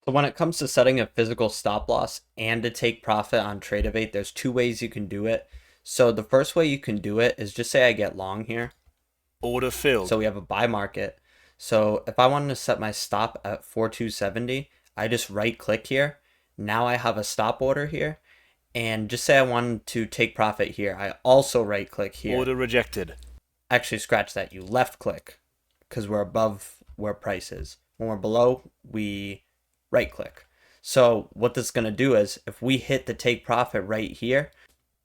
So when it comes to setting a physical stop loss and to take profit on Tradovate, there's two ways you can do it. So the first way you can do it is just say I get long here. Order filled. So we have a buy market. So if I wanted to set my stop at 4270, I just right click here. Now I have a stop order here. And just say I wanted to take profit here. I also right click here. Order rejected. Actually, scratch that. You left click because we're above where price is. When we're below, we right click. So what this is going to do is if we hit the take profit right here,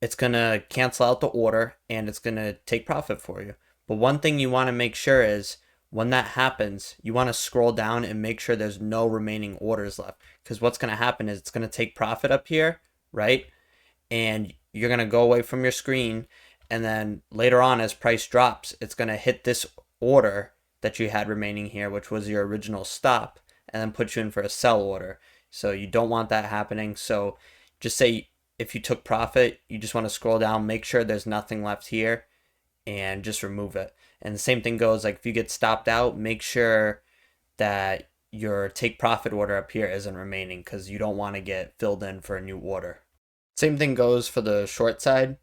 it's going to cancel out the order and it's going to take profit for you. But one thing you want to make sure is when that happens, you want to scroll down and make sure there's no remaining orders left. Because what's going to happen is it's going to take profit up here, right? And you're going to go away from your screen. And then later on, as price drops, it's going to hit this order that you had remaining here, which was your original stop, and then put you in for a sell order. So you don't want that happening. So just say if you took profit, you just want to scroll down, make sure there's nothing left here, and just remove it. And the same thing goes, like if you get stopped out, make sure that your take profit order up here isn't remaining because you don't want to get filled in for a new order. Same thing goes for the short side.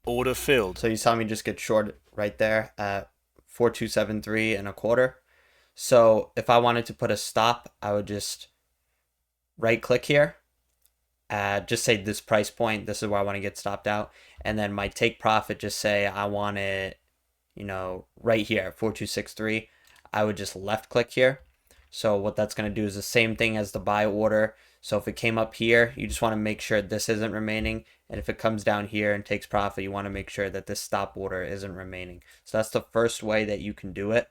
Order filled. So you saw me just get short right there at 4273 and a quarter. So if I wanted to put a stop, I would just right click here, just say this price point, this is where I want to get stopped out. And then my take profit, just say I want it, right here, 4263. I would just left click here. So what that's going to do is the same thing as the buy order. So if it came up here, you just want to make sure this isn't remaining. And if it comes down here and takes profit, you want to make sure that this stop order isn't remaining. So that's the first way that you can do it.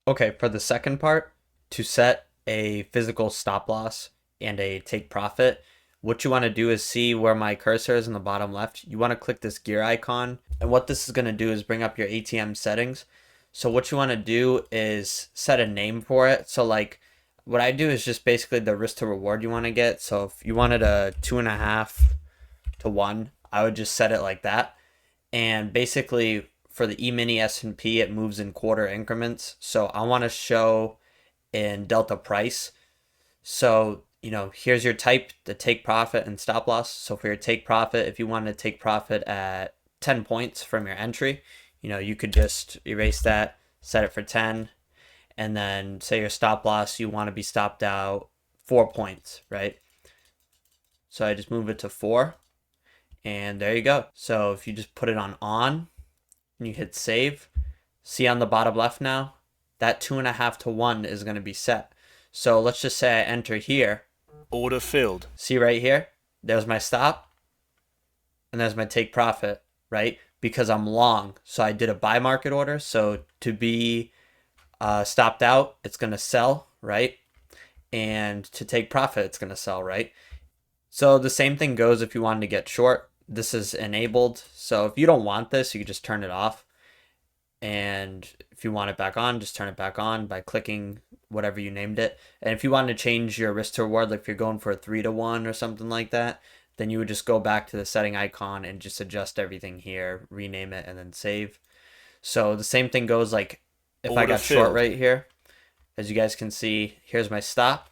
Okay, for the second part, to set a physical stop loss and a take profit, what you want to do is see where my cursor is in the bottom left. You want to click this gear icon. And what this is going to do is bring up your ATM settings. So what you want to do is set a name for it. So like what I do is just basically the risk to reward you want to get. So if you wanted a 2.5 to 1, I would just set it like that. And basically for the E-mini S&P, it moves in quarter increments. So I want to show in delta price. So, here's your type, the take profit and stop loss. So for your take profit, if you want to take profit at 10 points from your entry, you could just erase that, set it for 10, and then say your stop loss, you want to be stopped out 4 points, right? So I just move it to 4, and there you go. So if you just put it on and you hit save, see on the bottom left now, that 2.5 to 1 is going to be set. So let's just say I enter here. Order filled. See right here? There's my stop, and there's my take profit, right? Because I'm long. So I did a buy market order. So to be stopped out, it's going to sell, right? And to take profit, it's going to sell, right? So the same thing goes if you wanted to get short. This is enabled. So if you don't want this, you can just turn it off. And if you want it back on, just turn it back on by clicking whatever you named it. And if you wanted to change your risk to reward, like if you're going for a 3 to 1 or something like that, then you would just go back to the setting icon and just adjust everything here, rename it, and then save. So the same thing goes like if I got short right here, as you guys can see, here's my stop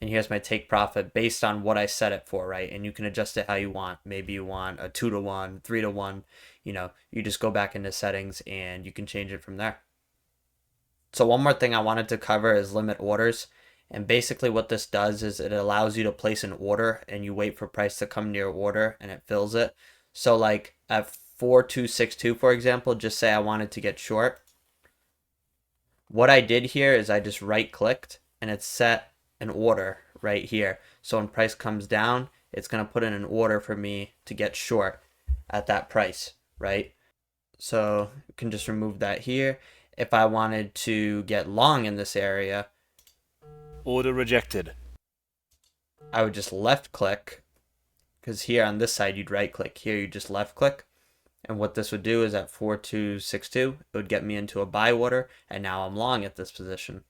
and here's my take profit based on what I set it for, right? And you can adjust it how you want. Maybe you want a 2 to 1, 3 to 1, you just go back into settings and you can change it from there. So one more thing I wanted to cover is limit orders. And basically what this does is it allows you to place an order and you wait for price to come to your order and it fills it. So like at 4262, for example, just say I wanted to get short. What I did here is I just right clicked and it set an order right here. So when price comes down, it's going to put in an order for me to get short at that price, right? So you can just remove that here. If I wanted to get long in this area, order rejected, I would just left click, because here on this side you'd right click, here you just left click. And what this would do is at 4262, it would get me into a buy order, and now I'm long at this position.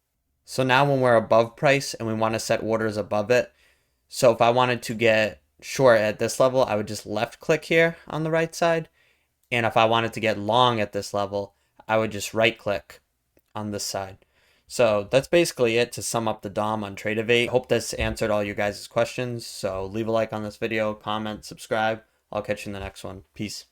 So now when we're above price and we want to set orders above it, so if I wanted to get short at this level, I would just left click here on the right side. And if I wanted to get long at this level, I would just right click on this side. So that's basically it to sum up the DOM on Tradovate. Hope this answered all you guys' questions. So leave a like on this video, comment, subscribe. I'll catch you in the next one. Peace.